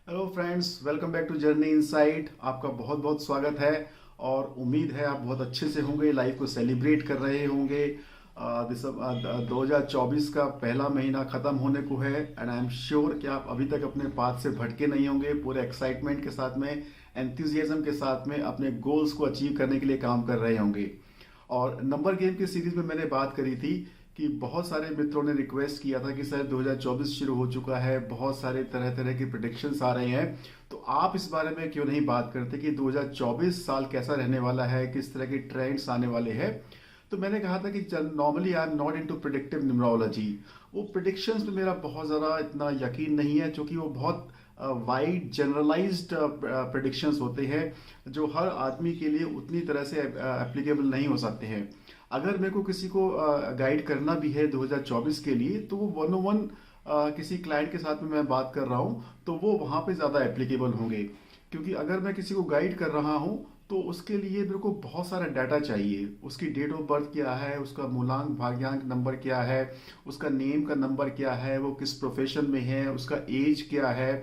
Hello friends, welcome back to journey insight. आपका बहुत बहुत स्वागत है और उम्मीद है आप बहुत अच्छे से होंगे, लाइफ को सेलिब्रेट कर रहे होंगे। 2024 का पहला महीना ख़त्म होने को है एंड आई एम श्योर कि आप अभी तक अपने पाथ से भटके नहीं होंगे। पूरे एक्साइटमेंट के साथ में, एंथुजियाज्म के साथ में अपने गोल्स को अचीव करने के लिए काम कर रहे होंगे। और नंबर गेम की सीरीज में मैंने बात करी थी कि बहुत सारे मित्रों ने रिक्वेस्ट किया था कि सर 2024 शुरू हो चुका है, बहुत सारे तरह तरह के प्रिडिक्शंस आ रहे हैं, तो आप इस बारे में क्यों नहीं बात करते कि 2024 साल कैसा रहने वाला है, किस तरह के ट्रेंड्स आने वाले हैं। तो मैंने कहा था कि normally I am not into predictive numerology. वो प्रिडिक्शंस में मेरा बहुत ज़्यादा इतना यकीन नहीं है, क्योंकि वो बहुत वाइड जनरलाइज्ड प्रिडिक्शंस होते हैं जो हर आदमी के लिए उतनी तरह से एप्लीकेबल नहीं हो सकते हैं। अगर मेरे को किसी को गाइड करना भी है 2024 के लिए, तो वो वन ओ वन किसी क्लाइंट के साथ में मैं बात कर रहा हूँ, तो वो वहाँ पे ज़्यादा एप्लीकेबल होंगे। क्योंकि अगर मैं किसी को गाइड कर रहा हूँ तो उसके लिए मेरे को बहुत सारा डाटा चाहिए। उसकी डेट ऑफ बर्थ क्या है, उसका मूलांक भाग्यांक नंबर क्या है, उसका नेम का नंबर क्या है, वो किस प्रोफेशन में है, उसका एज क्या है,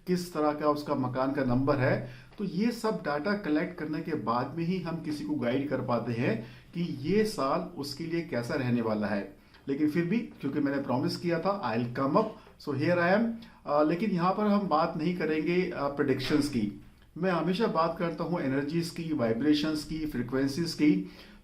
किस तरह का उसका मकान का नंबर है। तो ये सब डाटा कलेक्ट करने के बाद में ही हम किसी को गाइड कर पाते हैं कि ये साल उसके लिए कैसा रहने वाला है। लेकिन फिर भी क्योंकि मैंने प्रॉमिस किया था I will come up, so here I am. लेकिन यहाँ पर हम बात नहीं करेंगे प्रिडिक्शंस की। मैं हमेशा बात करता हूँ एनर्जीज की, वाइब्रेशंस की, फ्रिक्वेंसीज की।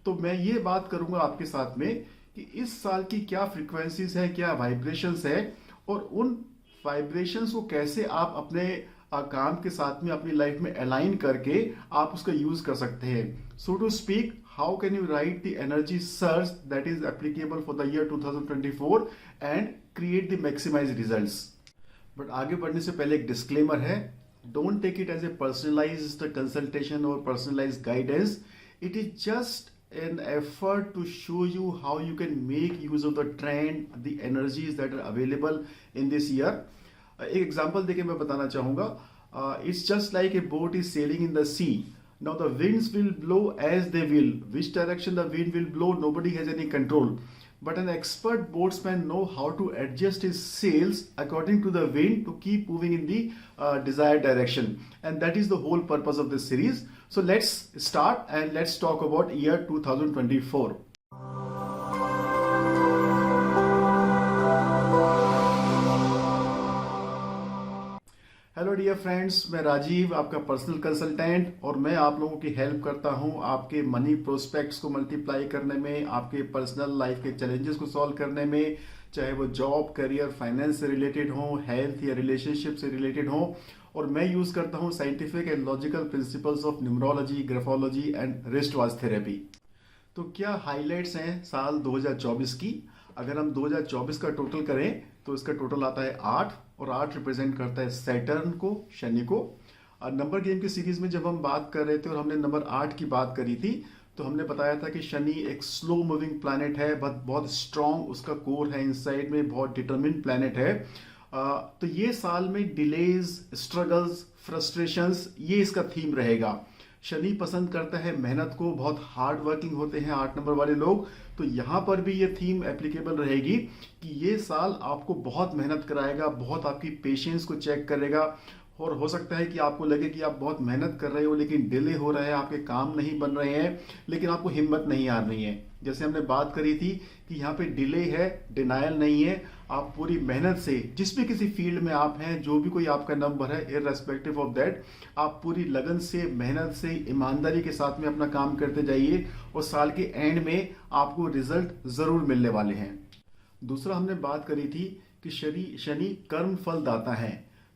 तो मैं ये बात करूंगा आपके साथ में कि इस साल की क्या फ्रिक्वेंसीज है, क्या वाइब्रेशंस है, और उन वाइब्रेशंस को कैसे आप अपने काम के साथ में अपनी लाइफ में अलाइन करके आप उसका यूज कर सकते हैं। So to speak, how can you write the energy search that is applicable for the year 2024 and create the maximize results. But आगे बढ़ने से पहले एक डिस्क्लेमर है। Don't take it as a personalized consultation और personalized guidance. It is just an effort to show you how you can make use of the trend, the energies that are available in this year. एक example देके मैं बताना चाहूंगा। It's just like a boat is sailing in the sea. Now the winds will blow as they will. Which direction the wind will blow, nobody has any control. But an expert boatsman know how to adjust his sails according to the wind to keep moving in the desired direction. And that is the whole purpose of this series. So let's start and let's talk about year 2024. Hello dear friends, मैं राजीव, आपका personal consultant, और मैं आप लोगों की help करता हूं आपके मनी प्रोस्पेक्ट्स को मल्टीप्लाई करने में, आपके पर्सनल लाइफ के चैलेंजेस को सॉल्व करने में, चाहे वो जॉब, करियर, फाइनेंस से रिलेटेड हो, हेल्थ या रिलेशनशिप से रिलेटेड हो। और मैं यूज करता हूं scientific and logical principles of numerology, graphology and wristwatch therapy. तो क्या हाइलाइट्स हैं साल 2024 की? अगर हम 2024 का टोटल करें तो इसका टोटल आता है 8, और 8 रिप्रेजेंट करता है सैटर्न को, शनि को। नंबर गेम की सीरीज में जब हम बात कर रहे थे और हमने नंबर 8 की बात करी थी, तो हमने बताया था कि शनि एक स्लो मूविंग प्लैनेट है, बट बहुत स्ट्रांग उसका कोर है, इनसाइड में बहुत डिटरमिन्ड प्लैनेट है। तो ये साल में डिलेज, स्ट्रगल्स, फ्रस्ट्रेशंस, ये इसका थीम रहेगा। शनि पसंद करता है मेहनत को, बहुत हार्ड वर्किंग होते हैं 8 नंबर वाले लोग। तो यहाँ पर भी ये थीम एप्लीकेबल रहेगी कि ये साल आपको बहुत मेहनत कराएगा, बहुत आपकी पेशेंस को चेक करेगा। और हो सकता है कि आपको लगे कि आप बहुत मेहनत कर रहे हो लेकिन डिले हो रहा है, आपके काम नहीं बन रहे हैं, लेकिन आपको हिम्मत नहीं आ रही है। जैसे हमने बात करी थी कि यहाँ पे डिले है, डिनायल नहीं है। आप पूरी मेहनत से, जिस भी किसी फील्ड में आप हैं, जो भी कोई आपका नंबर है, इररेस्पेक्टिव ऑफ दैट, आप पूरी लगन से, मेहनत से, ईमानदारी के साथ में अपना काम करते जाइए, और साल के एंड में आपको रिजल्ट जरूर मिलने वाले हैं। दूसरा हमने बात करी थी कि शनि कर्म फल दाता है।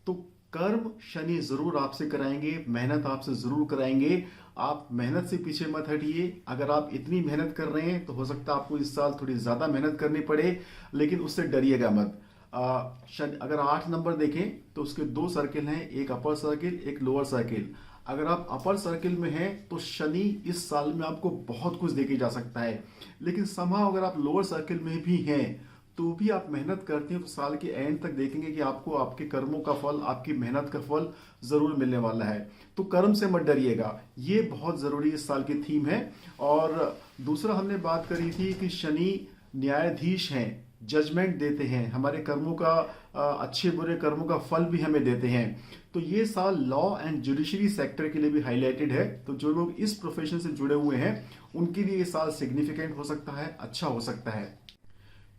तो कर्म शनि जरूर आपसे कराएंगे, मेहनत आपसे जरूर कराएंगे। आप मेहनत से पीछे मत हटिए। अगर आप इतनी मेहनत कर रहे हैं तो हो सकता है आपको इस साल थोड़ी ज्यादा मेहनत करनी पड़े, लेकिन उससे डरिएगा मत। अगर 8 नंबर देखें तो उसके 2 सर्किल हैं, एक अपर सर्किल, एक लोअर सर्किल। अगर आप अपर सर्किल में हैं तो शनि इस साल में आपको बहुत कुछ देके जा सकता है। लेकिन समहाउ अगर आप लोअर सर्किल में भी हैं तो भी आप मेहनत करते हैं तो साल के एंड तक देखेंगे कि आपको आपके कर्मों का फल, आपकी मेहनत का फल जरूर मिलने वाला है। तो कर्म से मत डरिएगा, ये बहुत जरूरी इस साल की थीम है। और दूसरा हमने बात करी थी कि शनि न्यायाधीश हैं जजमेंट देते हैं, हमारे कर्मों का अच्छे बुरे कर्मों का फल भी हमें देते हैं। तो ये साल लॉ एंड जुडिशरी सेक्टर के लिए भी हाईलाइटेड है। तो जो लोग इस प्रोफेशन से जुड़े हुए हैं उनके लिए ये साल सिग्निफिकेंट हो सकता है, अच्छा हो सकता है।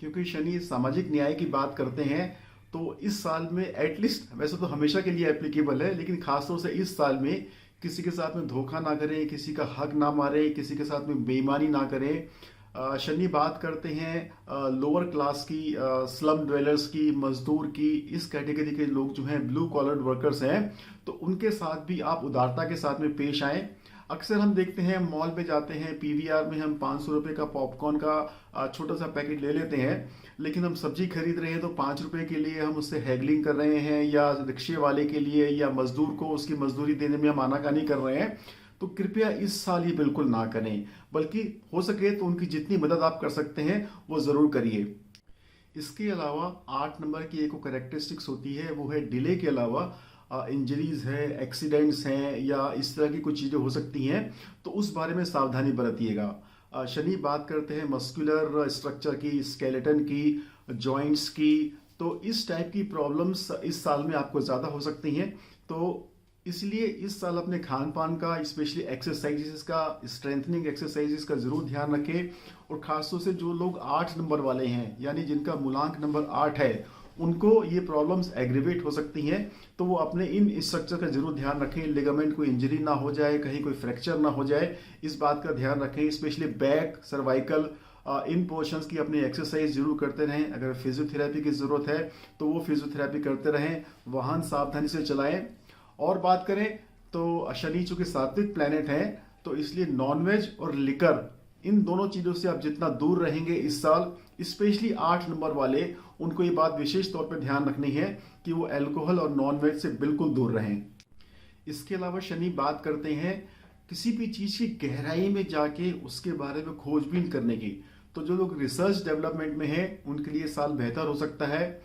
क्योंकि शनि सामाजिक न्याय की बात करते हैं, तो इस साल में एटलीस्ट, वैसे तो हमेशा के लिए एप्लीकेबल है, लेकिन खासतौर से इस साल में किसी के साथ में धोखा ना करें, किसी का हक ना मारे, किसी के साथ में बेईमानी ना करें। शनि बात करते हैं लोअर क्लास की, स्लम ड्वेलर्स की, मजदूर की, इस कैटेगरी के लोग जो हैं, ब्लू कॉलर वर्कर्स हैं, तो उनके साथ भी आप उदारता के साथ में पेश आएं। अक्सर हम देखते हैं मॉल पे जाते हैं, पीवीआर में हम 500 रुपए का पॉपकॉर्न का छोटा सा पैकेट ले लेते हैं, लेकिन हम सब्जी खरीद रहे हैं तो 5 रुपए के लिए हम उससे हैगलिंग कर रहे हैं, या रिक्शे वाले के लिए या मजदूर को उसकी मजदूरी देने में हम आनाकानी कर रहे हैं। तो कृपया इस साल ये बिल्कुल ना करें, बल्कि हो सके तो उनकी जितनी मदद आप कर सकते हैं वो जरूर करिए। इसके अलावा 8 नंबर की एक कैरेक्टरिस्टिक्स होती है, वो है डिले के अलावा इंजरीज है, एक्सीडेंट्स हैं, या इस तरह की कुछ चीज़ें हो सकती हैं, तो उस बारे में सावधानी बरतिएगा। शनि बात करते हैं मस्कुलर स्ट्रक्चर की, स्केलेटन की, जॉइंट्स की, तो इस टाइप की प्रॉब्लम्स इस साल में आपको ज़्यादा हो सकती हैं। तो इसलिए इस साल अपने खान पान का, स्पेशली एक्सरसाइजेस का, स्ट्रेंथनिंग एक्सरसाइजेस का जरूर ध्यान रखें। और खासतौर से जो लोग 8 नंबर वाले हैं, यानी जिनका मूलांक नंबर 8 है, उनको ये प्रॉब्लम्स एग्रीवेट हो सकती हैं, तो वो अपने इन स्ट्रक्चर का जरूर ध्यान रखें, लिगामेंट कोई इंजरी ना हो जाए, कहीं कोई फ्रैक्चर ना हो जाए, इस बात का ध्यान रखें। स्पेशली बैक, सर्वाइकल, इन पोर्शंस की अपनी एक्सरसाइज जरूर करते रहें। अगर फिजियोथेरेपी की जरूरत है तो वो फिजियोथेरेपी करते रहें। वाहन सावधानी से चलाएं। और बात करें तो शनि चूंकि सात्विक प्लैनेट है, तो इसलिए नॉनवेज और लिकर, इन दोनों चीजों से आप जितना दूर रहेंगे इस साल, स्पेशली 8 नंबर वाले, उनको ये बात विशेष तौर पर ध्यान रखनी है कि वो अल्कोहल और नॉनवेज से बिल्कुल दूर रहें। इसके अलावा शनि बात करते हैं किसी भी चीज की गहराई में जाके उसके बारे में खोजबीन करने की। तो जो लोग रिसर्च डेवलपमेंट में हैं उनके लिए साल बेहतर हो सकता है।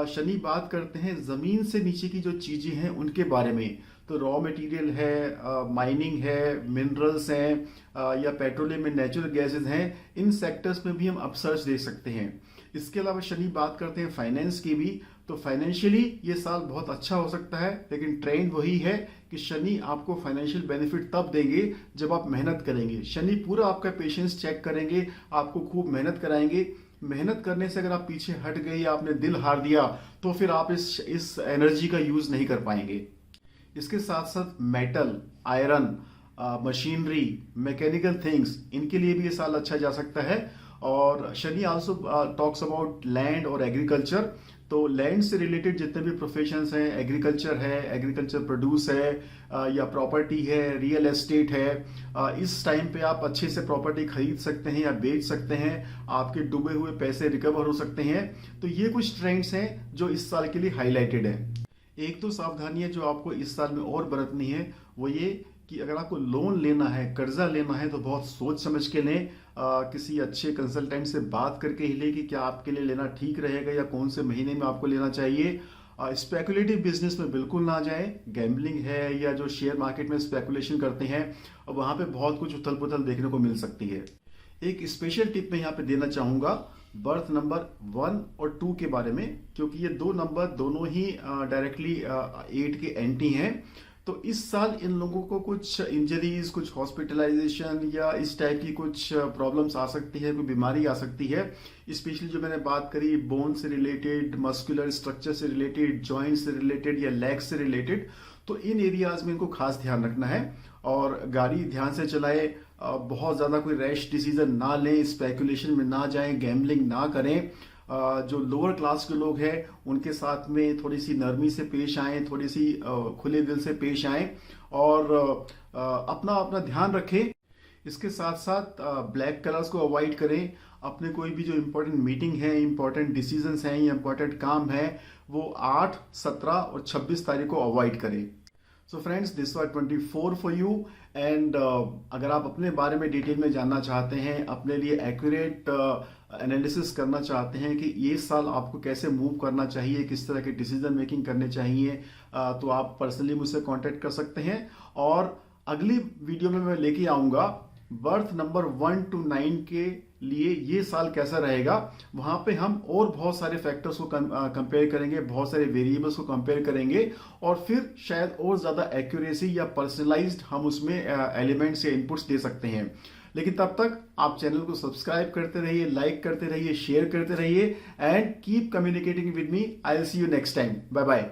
शनि बात करते हैं जमीन से नीचे की जो चीजें हैं उनके बारे में। तो रॉ मटेरियल है, माइनिंग है, मिनरल्स हैं, या पेट्रोलियम में नेचुरल गैसेस हैं, इन सेक्टर्स में भी हम अपसर्च देख सकते हैं। इसके अलावा शनि बात करते हैं फाइनेंस की भी। तो फाइनेंशियली ये साल बहुत अच्छा हो सकता है, लेकिन ट्रेंड वही है कि शनि आपको फाइनेंशियल बेनिफिट तब देंगे जब आप मेहनत करेंगे। शनि पूरा आपका पेशेंस चेक करेंगे, आपको खूब मेहनत कराएंगे। मेहनत करने से अगर आप पीछे हट गए या आपने दिल हार दिया, तो फिर आप इस एनर्जी का यूज नहीं कर पाएंगे। इसके साथ साथ metal, iron, machinery, mechanical things, इनके लिए भी ये साल अच्छा जा सकता है। और Shani also talks about land और एग्रीकल्चर। तो लैंड से रिलेटेड जितने भी प्रोफेशंस हैं, एग्रीकल्चर है, एग्रीकल्चर प्रोड्यूस है, या प्रॉपर्टी है, रियल एस्टेट है, इस टाइम पे आप अच्छे से प्रॉपर्टी खरीद सकते हैं या बेच सकते हैं, आपके डूबे हुए पैसे रिकवर हो सकते हैं। तो ये कुछ ट्रेंड्स हैं जो इस साल के लिए हाईलाइटेड है। एक तो सावधानियां जो आपको इस साल में और बरतनी है, वो ये कि अगर आपको लोन लेना है, कर्जा लेना है, तो बहुत सोच समझ के लें। किसी अच्छे कंसल्टेंट से बात करके ही लें कि क्या आपके लिए लेना ठीक रहेगा या कौन से महीने में आपको लेना चाहिए। स्पेकुलेटिव बिजनेस में बिल्कुल ना जाएं। गैम्बलिंग है या जो शेयर मार्केट में स्पेकुलेशन करते हैं, वहां पे बहुत कुछ उथल पुथल देखने को मिल सकती है। एक स्पेशल टिप मैं यहाँ पे देना चाहूंगा बर्थ नंबर 1 और 2 के बारे में, क्योंकि ये दो नंबर दोनों ही डायरेक्टली 8 के एंटी हैं। तो इस साल इन लोगों को कुछ इंजरीज, कुछ हॉस्पिटलाइजेशन या इस टाइप की कुछ प्रॉब्लम्स आ सकती है, कोई बीमारी आ सकती है। स्पेशली जो मैंने बात करी बोन से रिलेटेड, मस्कुलर स्ट्रक्चर से रिलेटेड, जॉइंट से रिलेटेड या लेग से रिलेटेड, तो इन एरियाज में इनको खास ध्यान रखना है। और गाड़ी ध्यान से चलाए, बहुत ज़्यादा कोई रैश डिसीजन ना लें, स्पेकुलेशन में ना जाएं, गैम्बलिंग ना करें। जो लोअर क्लास के लोग हैं उनके साथ में थोड़ी सी नरमी से पेश आएं, थोड़ी सी खुले दिल से पेश आएं, और अपना अपना ध्यान रखें। इसके साथ साथ ब्लैक कलर्स को अवॉइड करें। अपने कोई भी जो इम्पोर्टेंट मीटिंग है, इम्पोर्टेंट डिसीजंस हैं या इम्पोर्टेंट काम है, वो 8, 17 और 26 तारीख को अवॉइड करें। So friends, this was 24 for you. And अगर आप अपने बारे में डिटेल में जानना चाहते हैं, अपने लिए एक्यूरेट एनालिसिस करना चाहते हैं कि ये साल आपको कैसे मूव करना चाहिए, किस तरह के डिसीजन मेकिंग करने चाहिए, तो आप पर्सनली मुझसे कांटेक्ट कर सकते हैं। और अगली वीडियो में मैं लेके आऊँगा बर्थ नंबर 1 to 9 के लिए ये साल कैसा रहेगा, वहां पे हम और बहुत सारे फैक्टर्स को कंपेयर करेंगे, बहुत सारे वेरिएबल्स को कंपेयर करेंगे और फिर शायद और ज्यादा एक्यूरेसी या पर्सनलाइज्ड हम उसमें एलिमेंट्स या इनपुट्स दे सकते हैं। लेकिन तब तक आप चैनल को सब्सक्राइब करते रहिए, लाइक करते रहिए, शेयर करते रहिए and keep communicating with me. I will see you next time. Bye bye.